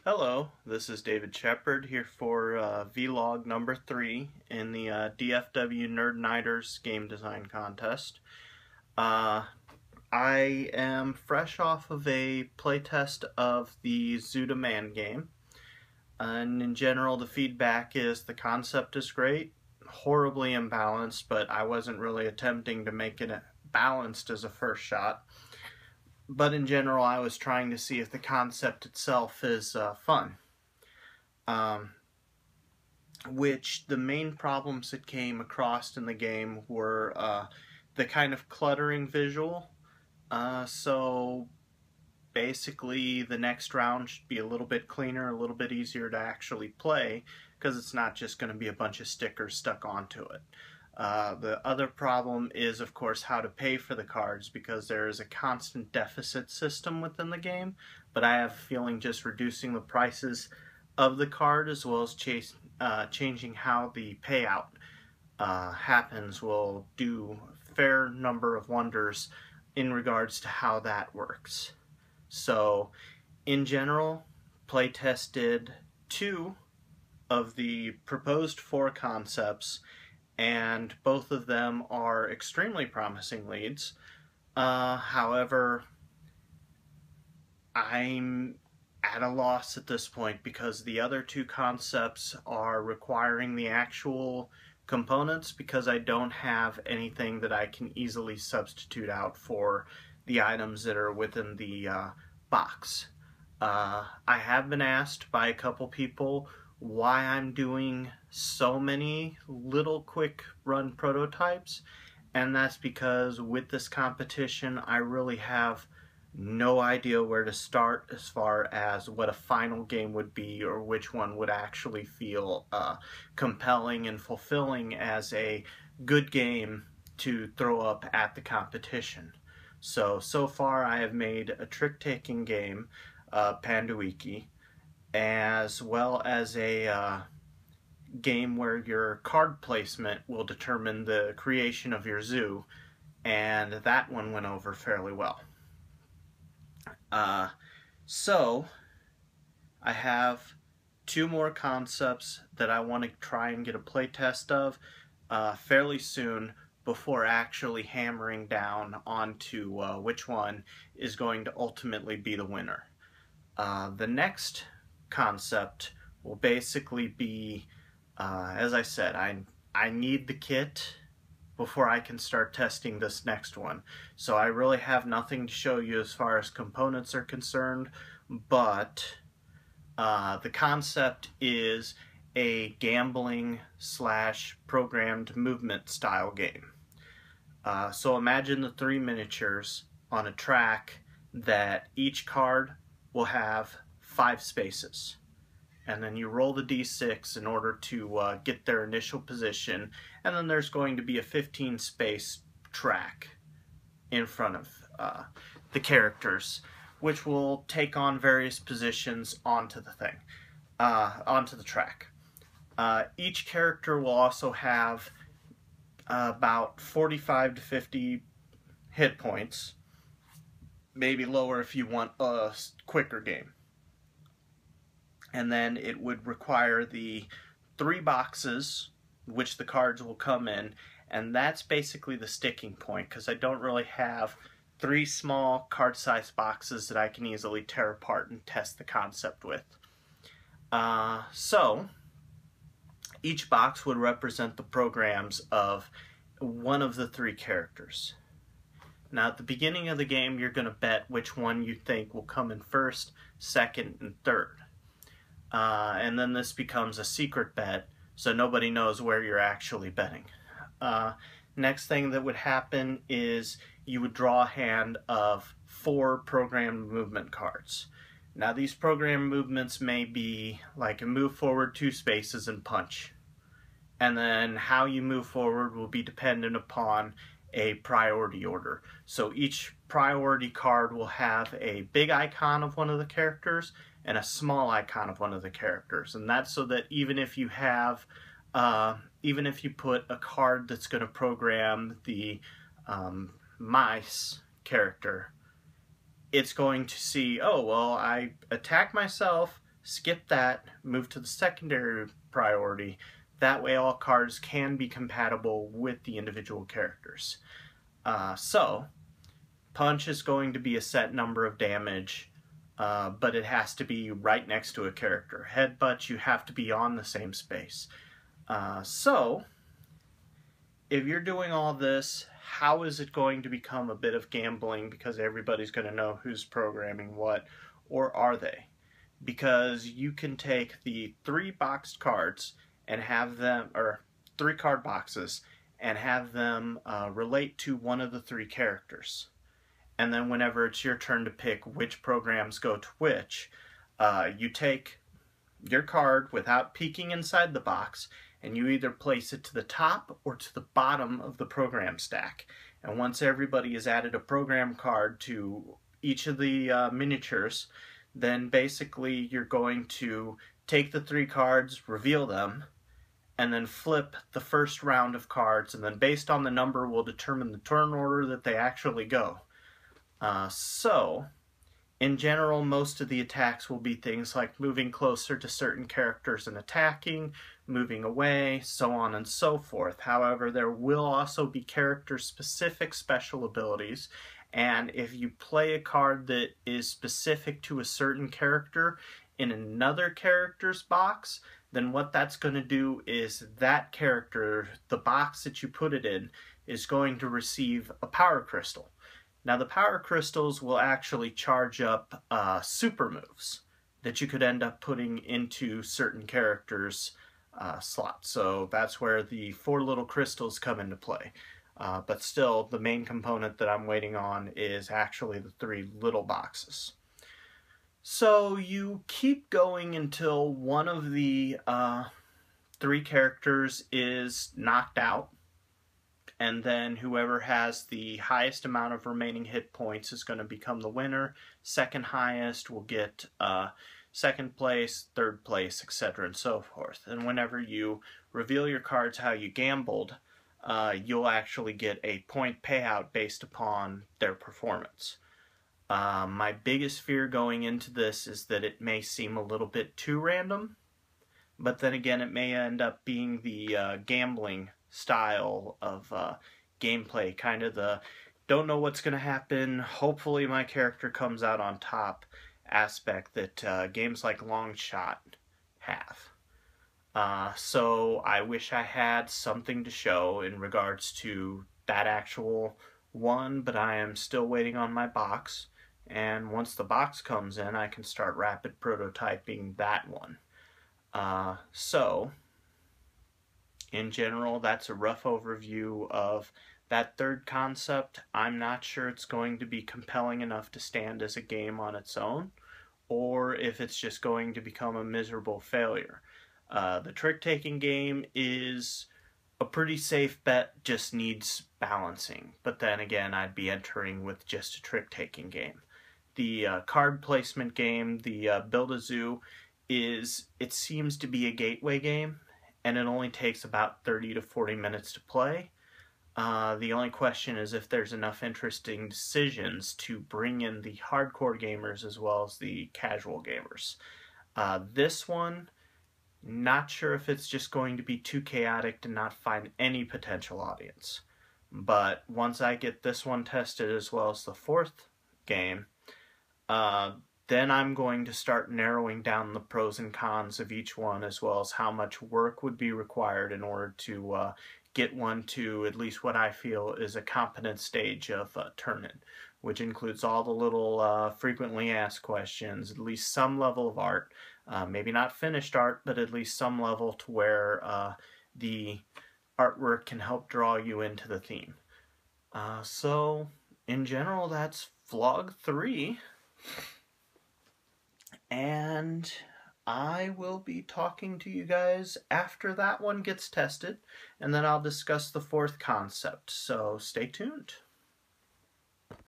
Hello, this is David Sheppard here for vlog number 3 in the DFW Nerd Nighters game design contest. I am fresh off of a playtest of the Zoota Man game, and in general the feedback is the concept is great, horribly imbalanced, but I wasn't really attempting to make it balanced as a first shot. But in general, I was trying to see if the concept itself is fun. Which the main problems that came across in the game were the kind of cluttering visual. So basically the next round should be a little bit cleaner, a little bit easier to actually play, because it's not just going to be a bunch of stickers stuck onto it. The other problem is, of course, how to pay for the cards, because there is a constant deficit system within the game, but I have a feeling just reducing the prices of the card as well as changing how the payout happens will do a fair number of wonders in regards to how that works. So, in general, playtest did 2 of the proposed 4 concepts, and both of them are extremely promising leads. However, I'm at a loss at this point because the other 2 concepts are requiring the actual components, because I don't have anything that I can easily substitute out for the items that are within the box. I have been asked by a couple people why I'm doing so many little quick run prototypes, and that's because with this competition I really have no idea where to start as far as what a final game would be, or which one would actually feel compelling and fulfilling as a good game to throw up at the competition. So far I have made a trick-taking game, Panduiki, as well as a game where your card placement will determine the creation of your zoo, and that one went over fairly well. So I have 2 more concepts that I want to try and get a play test of fairly soon, before actually hammering down onto which one is going to ultimately be the winner. The next concept will basically be, as I said, I need the kit before I can start testing this next one. So I really have nothing to show you as far as components are concerned, but the concept is a gambling / programmed movement style game. So imagine the 3 miniatures on a track that each card will have 5 spaces, and then you roll the d6 in order to get their initial position, and then there's going to be a 15 space track in front of the characters, which will take on various positions onto the thing, onto the track. Each character will also have about 45 to 50 hit points, maybe lower if you want a quicker game. And then it would require the 3 boxes, which the cards will come in, and that's basically the sticking point, because I don't really have 3 small card-sized boxes that I can easily tear apart and test the concept with. So each box would represent the programs of one of the 3 characters. Now at the beginning of the game you're going to bet which one you think will come in first, second, and third. And then this becomes a secret bet, so nobody knows where you're actually betting. Next thing that would happen is you would draw a hand of 4 programmed movement cards. Now these programmed movements may be like a move forward 2 spaces and punch. And then how you move forward will be dependent upon a priority order. So each priority card will have a big icon of one of the characters and a small icon of one of the characters, and that's so that even if you have, even if you put a card that's going to program the mice character, it's going to see, oh well, I attack myself, skip that, move to the secondary priority. That way all cards can be compatible with the individual characters. So, punch is going to be a set number of damage, but it has to be right next to a character. Headbutt, you have to be on the same space. So, if you're doing all this, how is it going to become a bit of gambling because everybody's going to know who's programming what, or are they? Because you can take the 3 boxed cards and have them, or 3 card boxes, and have them relate to one of the 3 characters. And then whenever it's your turn to pick which programs go to which, you take your card without peeking inside the box, and you either place it to the top or to the bottom of the program stack. And once everybody has added a program card to each of the miniatures, then basically you're going to take the 3 cards, reveal them, and then flip the first round of cards, and then based on the number will determine the turn order that they actually go. So, in general, most of the attacks will be things like moving closer to certain characters and attacking, moving away, so on and so forth. However, there will also be character-specific special abilities, and if you play a card that is specific to a certain character in another character's box, then what that's going to do is that character, the box that you put it in, is going to receive a power crystal. Now the power crystals will actually charge up super moves that you could end up putting into certain characters' slots. So that's where the 4 little crystals come into play. But still, the main component that I'm waiting on is actually the 3 little boxes. So you keep going until one of the 3 characters is knocked out, and then whoever has the highest amount of remaining hit points is going to become the winner. Second highest will get second place, third place, etc. and so forth. And whenever you reveal your cards how you gambled, you'll actually get a point payout based upon their performance. My biggest fear going into this is that it may seem a little bit too random, but then again it may end up being the gambling style of gameplay, kind of the don't know what's going to happen, hopefully my character comes out on top aspect that games like Long Shot have. So I wish I had something to show in regards to that actual one, but I am still waiting on my box, and once the box comes in I can start rapid prototyping that one. So in general, that's a rough overview of that 3rd concept. I'm not sure it's going to be compelling enough to stand as a game on its own, or if it's just going to become a miserable failure. The trick-taking game is a pretty safe bet, just needs balancing. But then again, I'd be entering with just a trick-taking game. The card placement game, the Build-A-Zoo, it seems to be a gateway game, and it only takes about 30 to 40 minutes to play. The only question is if there's enough interesting decisions to bring in the hardcore gamers as well as the casual gamers. This one, not sure if it's just going to be too chaotic to not find any potential audience. But once I get this one tested as well as the 4th game, then I'm going to start narrowing down the pros and cons of each one, as well as how much work would be required in order to get one to at least what I feel is a competent stage of turn-in, which includes all the little frequently asked questions, at least some level of art, maybe not finished art, but at least some level to where the artwork can help draw you into the theme. So, in general, that's vlog 3. And I will be talking to you guys after that one gets tested, and then I'll discuss the 4th concept, so stay tuned.